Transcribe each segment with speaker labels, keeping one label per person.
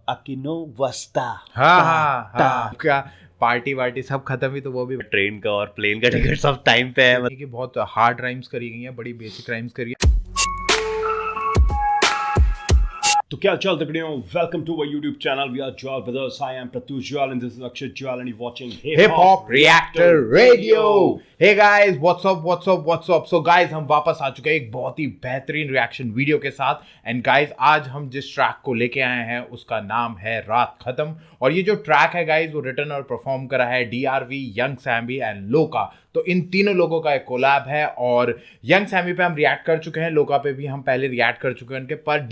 Speaker 1: aquí no basta।
Speaker 2: हाँ क्या party वार्टी सब खत्म ही, तो वो भी
Speaker 1: ट्रेन का और प्लेन का टिकट सब टाइम पे है।
Speaker 2: कि बहुत हार्ड राइम्स करी गई हैं, बड़ी बेसिक राइम्स करी है।
Speaker 1: तो क्या चल तकड़ियों, welcome to our YouTube channel. We are Jwal brothers. I am Pratyush Jwal and this is Akshay Jwal and you watching
Speaker 2: hip hop reactor radio. Hey guys, what's up. So guys, हम वापस आ चुके हैं एक बहुत ही बेहतरीन रिएक्शन वीडियो के साथ। एंड गाइस, आज हम जिस ट्रैक को लेके आए हैं उसका नाम है रात खत्म। और ये जो ट्रैक है गाइस, वो रिटन और परफॉर्म करा है DRV, यंग सैमी एंड लोका। तो इन तीनों लोगों का एक कोलैब है। और यंग सैमी पे हम रिएक्ट कर चुके हैं, लोका पे भी हम पहले रिएक्ट कर चुके हैं उनके। पर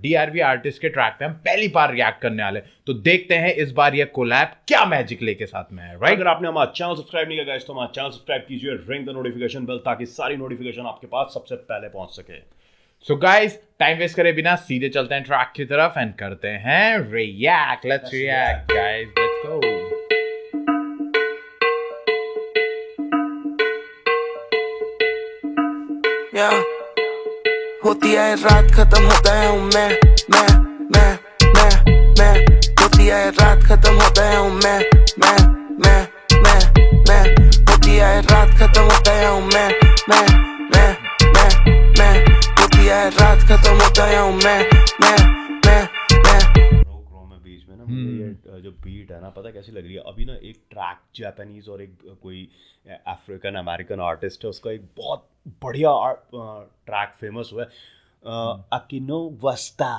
Speaker 2: DRV आर्टिस्ट के ट्रैक पे हम पहली बार रिएक्ट करने वाले। तो देखते हैं इस बार ये कोलैब क्या मैजिक लेके साथ में है, राइट?
Speaker 1: अगर आपने हमारा चैनल सब्सक्राइब नहीं किया तो हमारा चैनल सब्सक्राइब कीजिए, रिंग द नोटिफिकेशन बेल, ताकि सारी नोटिफिकेशन आपके पास सबसे पहले पहुंच सके।
Speaker 2: सो गाइस, टाइम वेस्ट करे बिना सीधे चलते हैं ट्रैक की तरफ एंड करते हैं react. Let's react guys, let's go.
Speaker 3: होती है रात खत्म होता है हूँ मैं होती है रात खत्म होता है हूँ मैं होती है रात खत्म होता है हूँ मैं होती है रात खत्म होता है हूँ मैं
Speaker 1: बीच में ना मुझे ये जो बीट है ना, पता है कैसी लग रही है अभी ना? एक ट्रैक जापानीज और एक कोई अफ्रीकन अमेरिकन आर्टिस्ट है, उसका एक बहुत बढ़िया ट्रैक फेमस हुआ है, अकिनो वस्ता।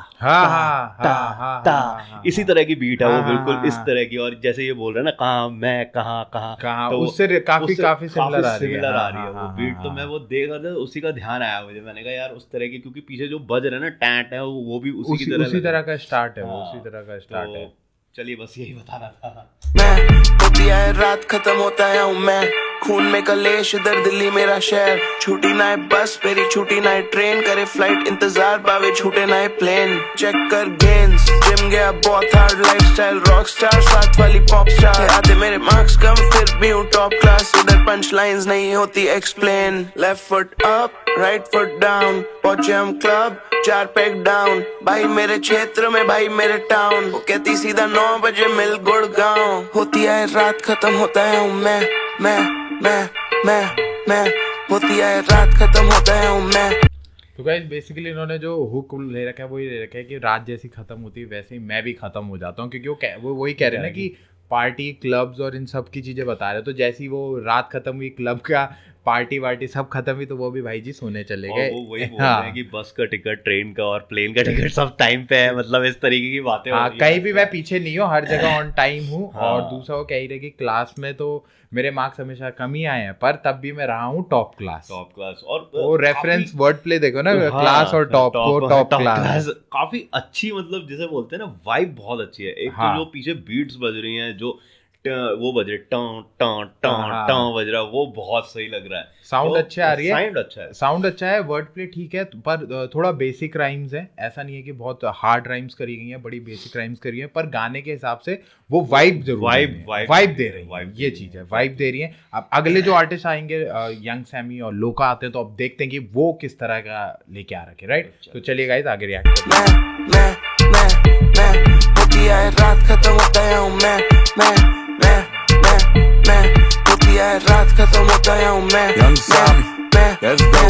Speaker 1: इसी तरह की बीट है वो, बिल्कुल इस तरह की। और जैसे ये बोल रहे हैं ना, कहाँ मैं कहाँ, तो
Speaker 2: उससे काफी सिमिलर आ रही है
Speaker 1: वो बीट। तो मैं वो देख रहा था, उसी का ध्यान आया मुझे। मैंने कहा यार उस तरह की, क्योंकि पीछे जो बज रहा है ना टैंट है, वो भी उसी तरह का स्टार्ट है।
Speaker 2: उसी तरह का स्टार्ट है।
Speaker 1: चलिए बस यही बताना था।
Speaker 3: मैं होती है रात खत्म होता है हूँ मैं, खून में कलेश इधर दिल्ली मेरा शहर। छूटी ना है बस मेरी, छूटी ना है ट्रेन, करे फ्लाइट इंतजार पावे छूटे ना है प्लेन। चेक कर गेंस, जिम गया बहुत हार्ड, लाइफस्टाइल रॉक स्टार, साथ वाली पॉप स्टार। आते मेरे मार्क्स कम फिर भी हूँ टॉप क्लास, इधर पंच लाइन्स नहीं होती explain. Left foot up right foot down, पहुंचे हम क्लब 4 पैक डाउन। भाई मेरे क्षेत्र में, भाई मेरे टाउन, वो कहती सीधा 9 बजे मिल गुड़गांव। होती है रात खत्म होता है हूँ मैं होती है रात खत्म होता है हूँ मैं।
Speaker 2: तो गाइस, बेसिकली इन्होंने जो हुक ले रखा है वही ले रखा है कि रात जैसी खत्म होती है वैसे ही मैं भी खत्म हो जाता हूँ। क्योंकि वो वही कह रहे हैं ना कि पार्टी क्लब्स और इन सब की चीजें बता रहे हैं। तो जैसी वो रात खत्म हुई, क्लब का पार्टी वार्टी सब खत्म हुई, तो वो भी भाई जी सोने चले गए।
Speaker 1: वो वही बोल रहे हैं कि बस का टिकट, ट्रेन का और प्लेन का टिकट सब टाइम पे है। मतलब इस तरीके की बातें हो रही हैं।
Speaker 2: कहीं भी मैं पीछे नहीं हूँ, हर जगह ऑन टाइम हूँ। और दूसरा वो कह रहे कि क्लास में तो मेरे मार्क्स हमेशा कम ही आए हैं, पर तब भी मैं रहा हूँ टॉप क्लास।
Speaker 1: और
Speaker 2: वो रेफरेंस वर्ड प्ले देखो ना, क्लास और टॉप को टॉप क्लास।
Speaker 1: काफी अच्छी, मतलब जिसे बोलते हैं ना, वाइब बहुत अच्छी है। एक तो जो पीछे बीट्स बज रही हैं, जो वो बज रहे टॉं बज रहा है, वो बहुत सही लग रहा है।
Speaker 2: साउंड अच्छे आ रही
Speaker 1: है,
Speaker 2: साउंड अच्छा है, वर्ड प्ले ठीक है, पर थोड़ा बेसिक राइम्स है। ऐसा नहीं है कि बहुत हार्ड राइम्स करी गई हैं, बड़ी बेसिक राइम्स करी हैं, पर गाने के हिसाब से वो वाइब जरूर वाइब दे रही है। ये चीज है, वाइब दे रही है। अब अगले जो आर्टिस्ट आएंगे, यंग सैमी और लोका आते हैं, तो अब देखते हैं कि वो किस तरह का लेके आ रखे, राइट? तो चलिए गाइस, आगे रिएक्ट करते हैं।
Speaker 3: होती है रात खत्म होता है हूँ मैं होती है रात खत्म होता है हूँ मैं।
Speaker 4: Young Sammy, let's go.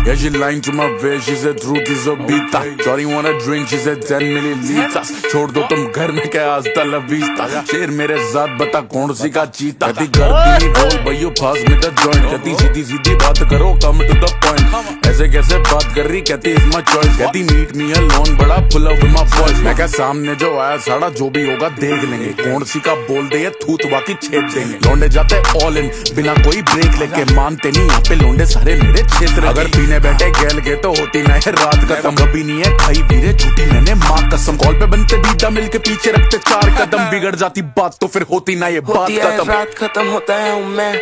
Speaker 4: Yeah, she lying to my face, she said truth is a beta. Shorty wanna drink, she said 10 milliliters. छोड़ दो तुम घर में क्या hasta la vista. शेर मेरे साथ बता कौन सी का चीता. कहती करती नहीं बोल भैया pass me the joint. कहती सीधी सीधी बात करो, come to the point. ऐसे कैसे बात कर रही, कहती is my choice. कहती meet me alone, बड़ा pull up with my boys. मैं क्या सामने जो आया साड़ा जो भी होगा देख लेंगे. कौन सी का बोल दे ये थूत बाकी छेद देंगे. लौंडे जाते all in बिना कोई ब्रेक लेके, मानते नहीं यहाँ पे लौंडे सारे मेरे क्षेत्र। अगर पीने बैठे गैल के तो होती ना है रात खत्म। कभी नहीं है खाई वीरे झूठी मैंने माँ कसम। कॉल पे बनते बीटा मिल के पीछे रखते 4 कदम। बिगड़ जाती बात तो फिर होती ना ये बात खत्म।
Speaker 3: रात खत्म होता है हूँ मैं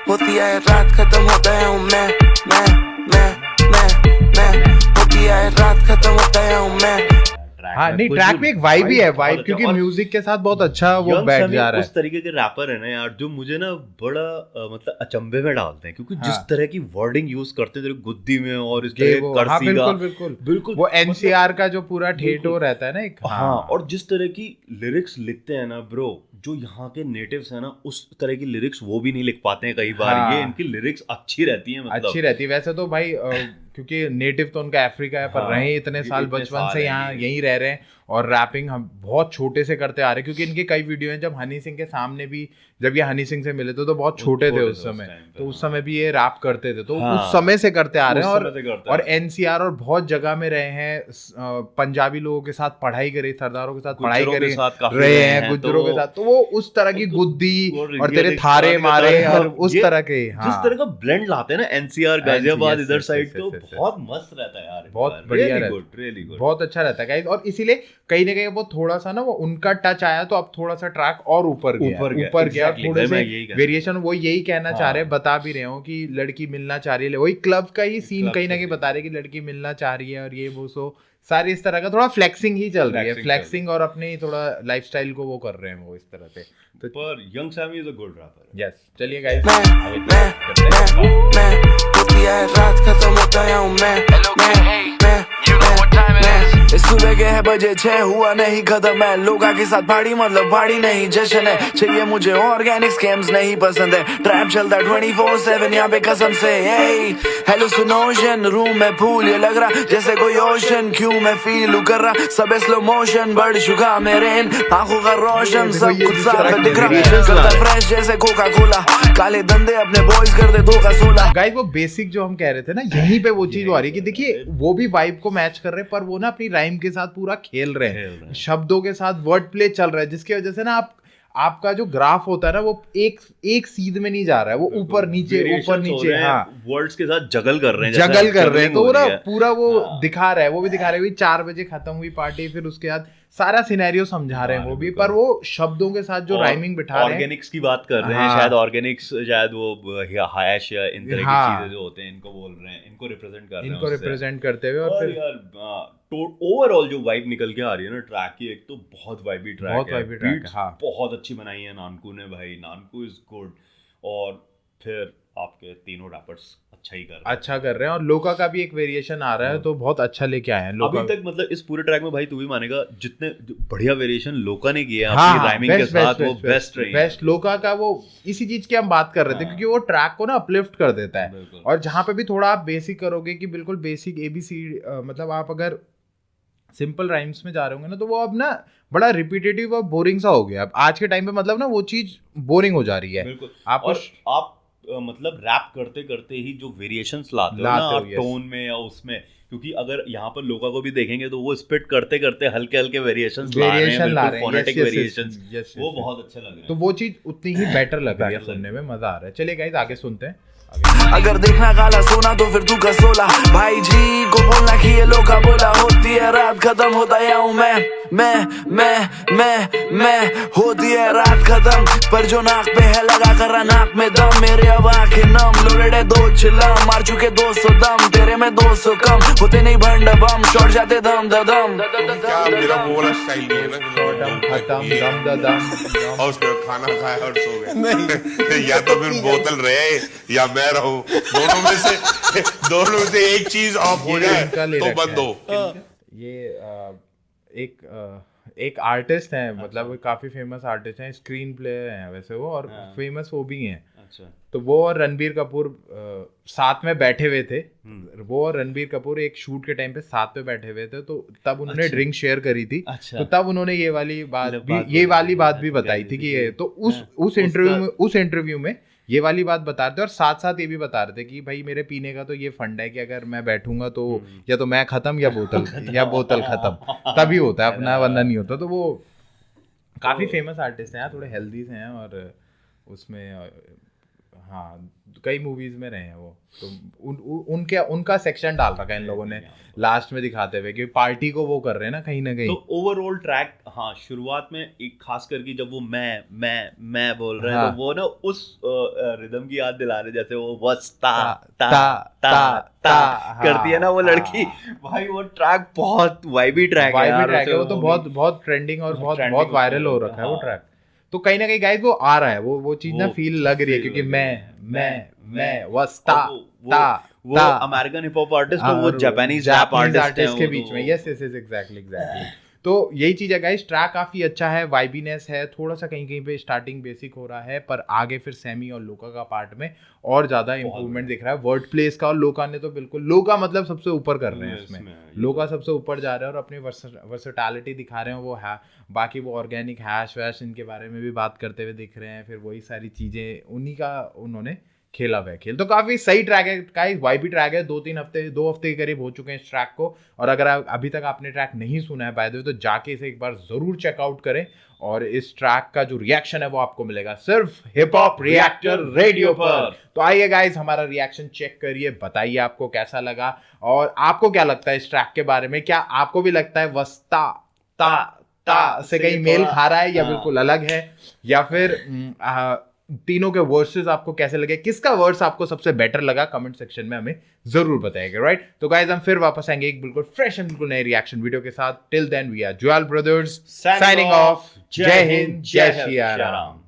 Speaker 3: होती है रात खत्म होता है हूँ मैं होती है रात खत्म होता है हूँ मैं।
Speaker 2: हाँ नहीं, ट्रैक में एक वाइब ही है, वाइब, क्योंकि म्यूजिक के साथ बहुत अच्छा वो बैठ जा रहा है।
Speaker 1: उस तरीके के रैपर है ना यार, जो मुझे ना बड़ा मतलब अचंभे में डालते हैं, क्योंकि जिस तरह की वर्डिंग यूज करते हैं गुद्दी में और इस तरह करसी का,
Speaker 2: बिल्कुल वो एनसीआर का जो पूरा ठेठो रहता है ना एक,
Speaker 1: हाँ, और जिस तरह की लिरिक्स लिखते हैं ना ब्रो, जो यहाँ के नेटिव्स है ना उस तरह की लिरिक्स वो भी नहीं लिख पाते हैं कई बार। ये इनकी लिरिक्स अच्छी रहती है, मतलब
Speaker 2: अच्छी रहती है वैसे तो भाई, क्योंकि नेटिव तो उनका अफ्रीका है, पर रहे इतने साल बचपन से यहाँ यहीं रह रहे हैं, और रैपिंग हम बहुत छोटे से करते आ रहे हैं, क्योंकि इनके कई वीडियो हैं जब हनी सिंह के सामने भी, जब ये हनी सिंह से मिले थे तो बहुत छोटे थे उस समय, तो उस समय भी ये रैप करते थे, तो उस समय से करते आ रहे हैं, और एनसीआर और बहुत जगह में रहे हैं, पंजाबी लोगों के साथ पढ़ाई करी, सरदारों के साथ पढ़ाई करी रहे हैं, गुज्जरों के साथ, तो वो उस तरह की गुद्दी और तेरे थारे मारे और उस तरह के,
Speaker 1: जिस तरह का ब्लेंड लाते हैं ना एनसीआर गाजियाबाद इधर साइड को, बहुत मस्त रहता है यार,
Speaker 2: बहुत बढ़िया रहता है, बहुत अच्छा रहता है गाइस। और इसीलिए कहीं ना कहीं वो थोड़ा सा ना वो उनका टच आया, तो अब थोड़ा सा ट्रैक और ऊपर गया, थोड़े से वेरिएशन, वो यही कहना चाह रहे हैं, बता भी रहे हो कि लड़की मिलना चाह रही है, वही क्लब का ही सीन कहीं ना कहीं बता रहे हैं कि लड़की मिलना चाह रही है, और ये वो सो सारी इस तरह का थोड़ा फ्लेक्सिंग ही चल रही है, फ्लेक्सिंग और अपनी थोड़ा लाइफस्टाइल को वो कर रहे हैं वो इस तरह से।
Speaker 1: तो पर young Sammy is a good rapper.
Speaker 2: Yes, चलिए गाइस,
Speaker 3: रात खत्म होता हूँ मैं, सुबह के है बजे 6 हुआ नहीं खत्म है, लोगा के साथ भाड़ी मतलब भाड़ी नहीं जश्न है, चाहिए मुझे ऑर्गेनिक स्कैम्स नहीं पसंद है, ट्रैप चलता 24/7 यहाँ पे कसम से, हेलुसिनोशन रूम में फूल ये लग रहा जैसे कोई ओशन, क्यों मैं फील कर रहा सब स्लो मोशन, बढ़ चुका मेरे इन आंखों का रोशन, सब कुछ साफ दिख रहा फ्रेश जैसे कोका कोला, काले धंधे अपने बॉयज कर दे 2 का 16।
Speaker 2: गाइस वो बेसिक जो हम कह रहे थे ना, यहीं पे वो चीज आ रही है कि देखिए वो भी वाइब को मैच कर रहे हैं, पर वो ना अपनी राइम के साथ पूरा खेल रहे हैं, शब्दों के साथ वर्ड प्ले चल रहा है, जिसकी वजह से ना आपका जो ग्राफ होता है ना वो एक सीध में नहीं जा रहा है, वो ऊपर नीचे, हाँ,
Speaker 1: वर्ड्स के साथ जगल कर रहे
Speaker 2: हैं, तो ना पूरा वो दिखा रहा है, वो भी दिखा रहे हैं 4 बजे खत्म हुई पार्टी, फिर उसके बाद सारा सिनेरियो समझा रहे हैं वो भी, पर वो शब्दों के साथ जो राइमिंग बिठा रहे हैं,
Speaker 1: ऑर्गेनिक्स की बात कर रहे हैं, शायद ऑर्गेनिक्स, शायद वो हैश या इन तरह की चीजें जो होते हैं इनको बोल रहे हैं, इनको रिप्रेजेंट कर रहे हैं,
Speaker 2: इनको रिप्रेजेंट करते हुए, और फिर
Speaker 1: यार ओवरऑल जो वाइब निकल के आ रही है ना ट्रैक की, एक तो बहुत वाइबी ट्रैक है, हाँ, बहुत अच्छी बनाई है नानकू ने भाई, नानकू इज गुड, और फिर आपके तीनों रैपर्स अच्छा
Speaker 2: कर रहे हैं, और लोका का भी एक वेरिएशन आ रहा है, तो बहुत अच्छा लेके आए हैं लोका
Speaker 1: अभी तक, मतलब इस पूरे ट्रैक में भाई तू भी मानेगा जितने बढ़िया वेरिएशन लोका ने किए हैं अपनी राइमिंग के साथ, वो बेस्ट रही है,
Speaker 2: बेस्ट लोका का, वो इसी चीज की हम बात कर रहे थे, क्योंकि वो ट्रैक को ना अपलिफ्ट कर देता है, और जहाँ पे भी थोड़ा आप बेसिक करोगे कि बिल्कुल बेसिक ABC, मतलब आप अगर सिंपल राइम्स में जा रहे होंगे ना, तो वो अब ना बड़ा रिपीटेटिव और बोरिंग सा हो गया अब आज के टाइम पे, मतलब ना वो चीज बोरिंग हो जा रही है।
Speaker 1: बिल्कुल, आप मतलब रैप करते करते ही जो वेरिएशंस लाते हो ना टोन में या उसमें, क्योंकि अगर यहाँ पर लोगों को भी देखेंगे तो वो स्पिट करते करते हल्के हल्के वेरिएशंस ला रहे हैं, फोनेटिक वेरिएशंस, वो बहुत अच्छे लग रहे हैं,
Speaker 2: तो वो चीज उतनी ही बेटर लग रही है, सुनने में मजा आ रहा है। चलिए गाइस आगे सुनते हैं।
Speaker 3: अगर देखना काला सोना तो फिर तू का 16, भाई जी को बोलना कि ये लोग का बोला, होती है रात खत्म होता या हूँ मैं होती है रात खत्म, पर जो नाक पे है लगा कर रहा नाक में दम, मेरे अब आंखें नम, लोडेड है 2 चिलम, मार चुके 200 दम, तेरे में 200 कम, होते नहीं भंड बम, शॉट जाते दम दम,
Speaker 5: मेरा वो वाला स्टाइल नहीं है ना,
Speaker 2: खत्म दम,
Speaker 5: और उसके बाद खाना खाया और सो गए, नहीं या तो फिर बोतल रहे या मैं रहूं, दोनों में से एक चीज ऑफ हो जाए तो बंद हो।
Speaker 2: ये एक आर्टिस्ट है, मतलब काफी फेमस आर्टिस्ट हैं, स्क्रीन प्लेयर हैं वैसे वो, और फेमस वो भी हैं।
Speaker 1: अच्छा,
Speaker 2: तो वो और रणबीर कपूर साथ में बैठे हुए थे, वो और रणबीर कपूर एक शूट के टाइम पे साथ में बैठे हुए थे, तो तब उन्होंने ड्रिंक शेयर करी थी, तो तब उन्होंने ये वाली बात भी बताई थी कि ये, तो उस इंटरव्यू में ये वाली बात बता रहे थे, और साथ साथ ये भी बता रहे थे कि भाई मेरे पीने का तो ये फंड है कि अगर मैं बैठूंगा तो या तो मैं खत्म या बोतल खत्म, तभी होता है अपना, वरना नहीं होता। तो वो काफी फेमस आर्टिस्ट हैं, थोड़े हेल्दी हैं, और उसमें हाँ कई मूवीज में रहे हैं वो, तो उनका सेक्शन डाल रखा है इन लोगों ने लास्ट में दिखाते हुए कि पार्टी को वो कर रहे हैं ना कहीं ना कहीं।
Speaker 1: तो ओवरऑल ट्रैक, हाँ शुरुआत में एक खास करके जब वो मैं बोल रहे हैं,
Speaker 2: हाँ।
Speaker 1: तो वो ना उस रिदम की याद दिला रहे, जैसे वो बस ता ता
Speaker 2: ता
Speaker 1: ता ता करती है ना वो
Speaker 2: हाँ,
Speaker 1: लड़की। भाई वो ट्रैक बहुत वाइबी ट्रैक है
Speaker 2: वाइबी
Speaker 1: यार,
Speaker 2: ट्रैक है
Speaker 1: उसे
Speaker 2: वो, तो बहुत बहुत ट्रेंडिंग और बहुत
Speaker 1: trending
Speaker 2: बहुत
Speaker 1: उसमें
Speaker 2: वायरल हो
Speaker 1: है,
Speaker 2: रखा है वो
Speaker 1: हाँ।
Speaker 2: ट्रैक। तो कहीं ना कहीं गाइस वो आ रहा है, वो चीज ना
Speaker 1: वो
Speaker 2: फील लग रही है,
Speaker 1: feel
Speaker 2: क्योंकि
Speaker 1: लग रही है।
Speaker 2: मैं वस्ता
Speaker 1: वो
Speaker 2: ता
Speaker 1: अमेरिकन हिप हॉप आर्टिस्ट, तो वो Japanese rap
Speaker 2: Japanese
Speaker 1: artist
Speaker 2: artist के बीच में, यस यस यस एग्जैक्टली। तो यही चीज है गाइस, ट्रैक काफी अच्छा है, वाइबीनेस है, थोड़ा सा कहीं कहीं पे स्टार्टिंग बेसिक हो रहा है, पर आगे फिर सैमी और लोका का पार्ट में और ज्यादा इंप्रूवमेंट दिख रहा है वर्ड प्लेस का। और लोका ने तो बिल्कुल, लोका मतलब सबसे ऊपर कर रहे हैं इसमें, लोका सबसे ऊपर जा रहे हैं और अपनी वर्सेटैलिटी दिखा रहे हैं वो है। बाकी वो ऑर्गेनिक हैश वैश इनके बारे में भी बात करते हुए दिख रहे हैं, फिर वही सारी चीजें उन्हीं का उन्होंने खेला हुआ है खेल। तो काफी सही ट्रैक है गाइस, वाइबी ट्रैक है। 2 हफ्ते के करीब हो चुके हैं इस ट्रैक को, और अगर अभी तक आपने ट्रैक नहीं सुना है बाय द वे, तो जाके इसे एक बार जरूर चेकआउट करें। और इस ट्रैक का जो रिएक्शन है वो आपको मिलेगा सिर्फ हिप हॉप रिएक्टर रेडियो पर। तो आइए गाइस हमारा रिएक्शन चेक करिए, बताइए आपको कैसा लगा और आपको क्या लगता है इस ट्रैक के बारे में। क्या आपको भी लगता है वस्ता ता ता से कहीं मेल खा रहा है या बिल्कुल अलग है, या फिर तीनों के वर्सेस आपको कैसे लगे, किसका वर्स आपको सबसे बेटर लगा, कमेंट सेक्शन में हमें जरूर बताइएगा, राइट। तो गाइस हम फिर वापस आएंगे एक बिल्कुल फ्रेश एंड बिल्कुल नए रिएक्शन वीडियो के साथ। Till then we are jewel brothers signing off. जय हिंद, जय श्री राम।